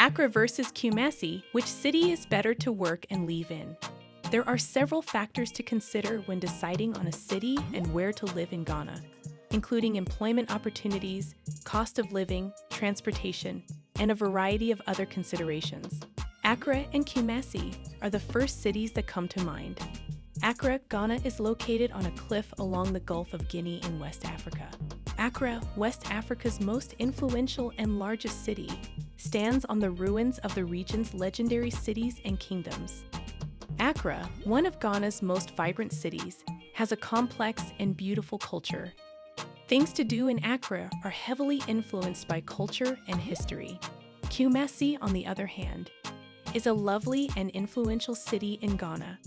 Accra versus Kumasi, which city is better to work and live in? There are several factors to consider when deciding on a city and where to live in Ghana, including employment opportunities, cost of living, transportation, and a variety of other considerations. Accra and Kumasi are the first cities that come to mind. Accra, Ghana is located on a cliff along the Gulf of Guinea in West Africa. Accra, West Africa's most influential and largest city, stands on the ruins of the region's legendary cities and kingdoms. Accra, one of Ghana's most vibrant cities, has a complex and beautiful culture. Things to do in Accra are heavily influenced by culture and history. Kumasi, on the other hand, is a lovely and influential city in Ghana.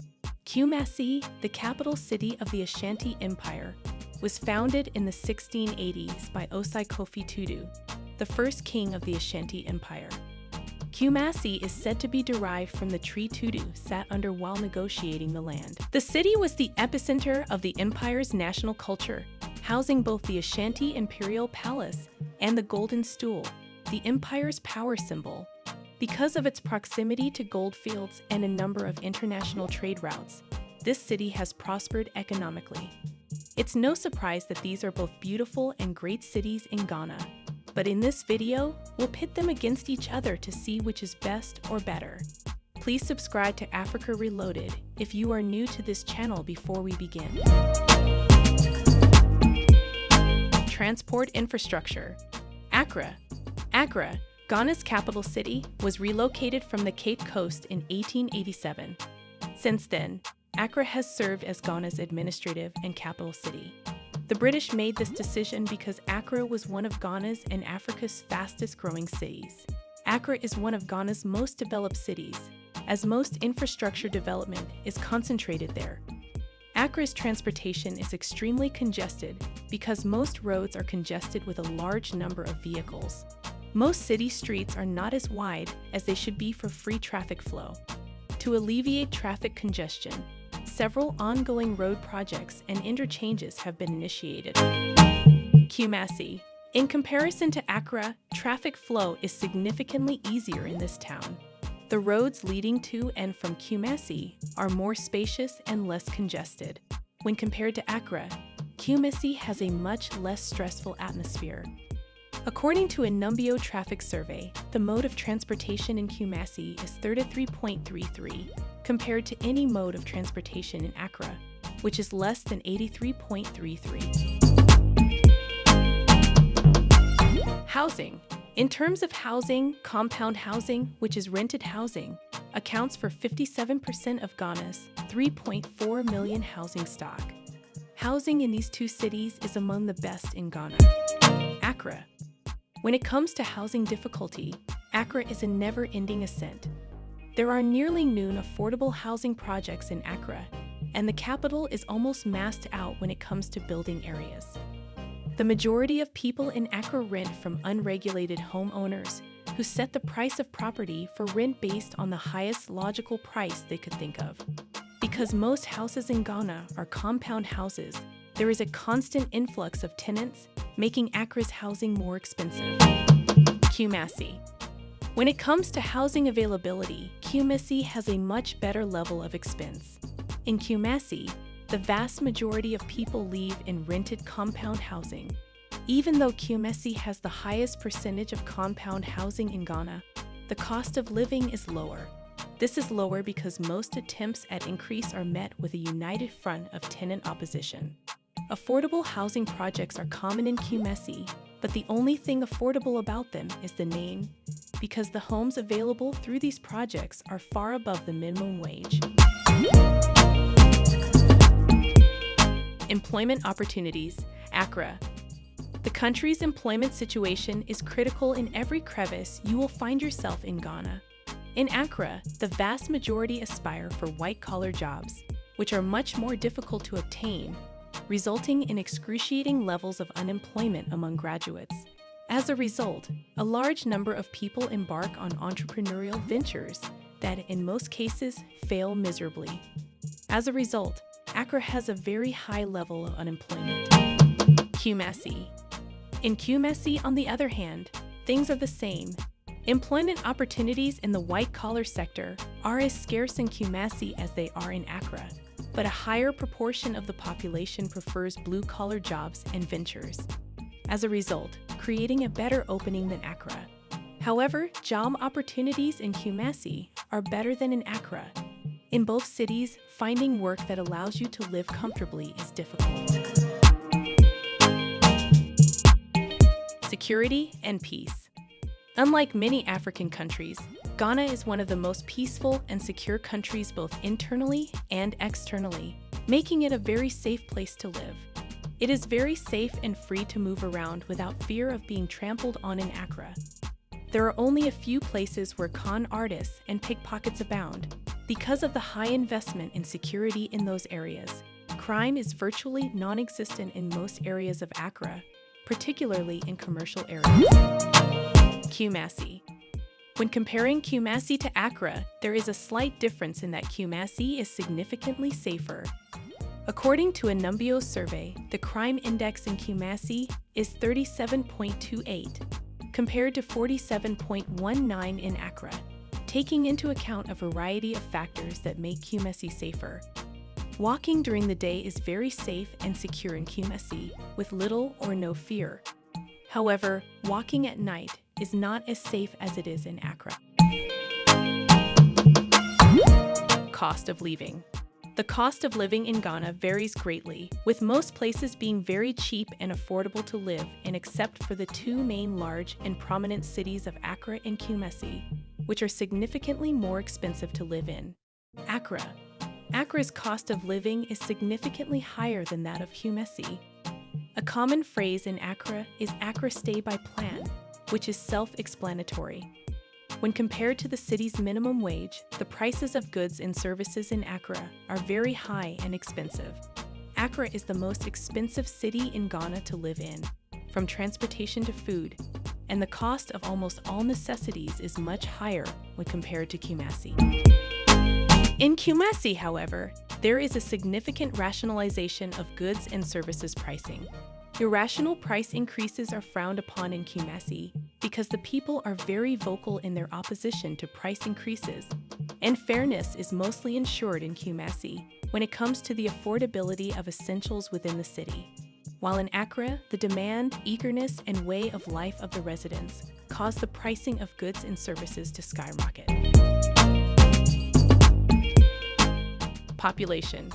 Kumasi, the capital city of the Ashanti Empire, was founded in the 1680s by Osei Kofi Tudu, the first king of the Ashanti Empire. Kumasi is said to be derived from the tree Tudu sat under while negotiating the land. The city was the epicenter of the empire's national culture, housing both the Ashanti Imperial Palace and the Golden Stool, the empire's power symbol. Because of its proximity to gold fields and a number of international trade routes, this city has prospered economically. It's no surprise that these are both beautiful and great cities in Ghana, but in this video, we'll pit them against each other to see which is best or better. Please subscribe to Africa Reloaded if you are new to this channel before we begin. Transport infrastructure. Accra, Ghana's capital city, was relocated from the Cape Coast in 1887. Since then, Accra has served as Ghana's administrative and capital city. The British made this decision because Accra was one of Ghana's and Africa's fastest-growing cities. Accra is one of Ghana's most developed cities, as most infrastructure development is concentrated there. Accra's transportation is extremely congested because most roads are congested with a large number of vehicles. Most city streets are not as wide as they should be for free traffic flow. To alleviate traffic congestion, several ongoing road projects and interchanges have been initiated. Kumasi. In comparison to Accra, traffic flow is significantly easier in this town. The roads leading to and from Kumasi are more spacious and less congested. When compared to Accra, Kumasi has a much less stressful atmosphere. According to a Numbeo traffic survey, the mode of transportation in Kumasi is 33.33, compared to any mode of transportation in Accra, which is less than 83.33. Housing. In terms of housing, compound housing, which is rented housing, accounts for 57% of Ghana's 3.4 million housing stock. Housing in these two cities is among the best in Ghana. Accra. When it comes to housing difficulty, Accra is a never-ending ascent. There are nearly noon affordable housing projects in Accra, and the capital is almost maxed out when it comes to building areas. The majority of people in Accra rent from unregulated homeowners who set the price of property for rent based on the highest logical price they could think of. Because most houses in Ghana are compound houses, there is a constant influx of tenants, making Accra's housing more expensive. Kumasi. When it comes to housing availability, Kumasi has a much better level of expense. In Kumasi, the vast majority of people live in rented compound housing. Even though Kumasi has the highest percentage of compound housing in Ghana, the cost of living is lower. This is lower because most attempts at increase are met with a united front of tenant opposition. Affordable housing projects are common in Kumasi, but the only thing affordable about them is the name, because the homes available through these projects are far above the minimum wage. Employment opportunities. Accra. The country's employment situation is critical in every crevice you will find yourself in Ghana. In Accra, the vast majority aspire for white-collar jobs, which are much more difficult to obtain, resulting in excruciating levels of unemployment among graduates. As a result, a large number of people embark on entrepreneurial ventures that, in most cases, fail miserably. As a result, Accra has a very high level of unemployment. Kumasi. In Kumasi, on the other hand, things are the same. Employment opportunities in the white-collar sector are as scarce in Kumasi as they are in Accra, but a higher proportion of the population prefers blue-collar jobs and ventures. As a result, creating a better opening than Accra. However, job opportunities in Kumasi are better than in Accra. In both cities, finding work that allows you to live comfortably is difficult. Security and peace. Unlike many African countries, Ghana is one of the most peaceful and secure countries both internally and externally, making it a very safe place to live. It is very safe and free to move around without fear of being trampled on in Accra. There are only a few places where con artists and pickpockets abound. Because of the high investment in security in those areas, crime is virtually non-existent in most areas of Accra, particularly in commercial areas. Kumasi. When comparing Kumasi to Accra, there is a slight difference in that Kumasi is significantly safer. According to a Numbeo survey, the crime index in Kumasi is 37.28, compared to 47.19 in Accra, taking into account a variety of factors that make Kumasi safer. Walking during the day is very safe and secure in Kumasi, with little or no fear. However, walking at night is not as safe as it is in Accra. Cost of living. The cost of living in Ghana varies greatly, with most places being very cheap and affordable to live in except for the two main large and prominent cities of Accra and Kumasi, which are significantly more expensive to live in. Accra. Accra's cost of living is significantly higher than that of Kumasi. A common phrase in Accra is Accra stay by plan, which is self-explanatory. When compared to the city's minimum wage, the prices of goods and services in Accra are very high and expensive. Accra is the most expensive city in Ghana to live in, from transportation to food, and the cost of almost all necessities is much higher when compared to Kumasi. In Kumasi, however, there is a significant rationalization of goods and services pricing. Irrational price increases are frowned upon in Kumasi because the people are very vocal in their opposition to price increases, and fairness is mostly ensured in Kumasi when it comes to the affordability of essentials within the city. While in Accra, the demand, eagerness, and way of life of the residents cause the pricing of goods and services to skyrocket. Population.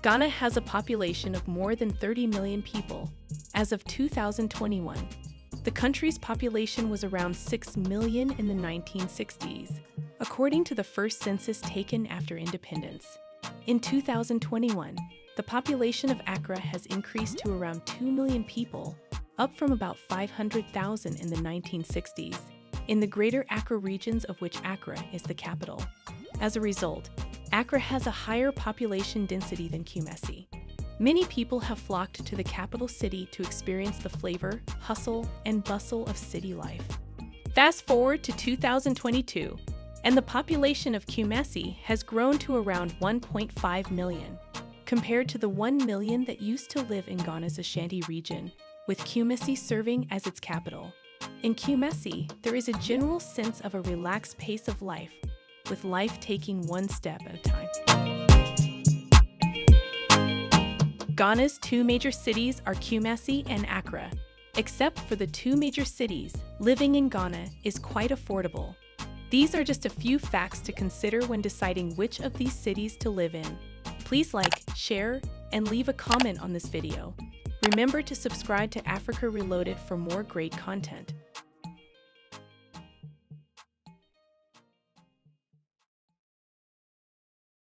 Ghana has a population of more than 30 million people. As of 2021, the country's population was around 6 million in the 1960s, according to the first census taken after independence. In 2021, the population of Accra has increased to around 2 million people, up from about 500,000 in the 1960s, in the greater Accra regions of which Accra is the capital. As a result, Accra has a higher population density than Kumasi. Many people have flocked to the capital city to experience the flavor, hustle, and bustle of city life. Fast forward to 2022, and the population of Kumasi has grown to around 1.5 million, compared to the 1 million that used to live in Ghana's Ashanti region, with Kumasi serving as its capital. In Kumasi, there is a general sense of a relaxed pace of life, with life taking one step at a time. Ghana's two major cities are Kumasi and Accra. Except for the two major cities, living in Ghana is quite affordable. These are just a few facts to consider when deciding which of these cities to live in. Please like, share, and leave a comment on this video. Remember to subscribe to Africa Reloaded for more great content.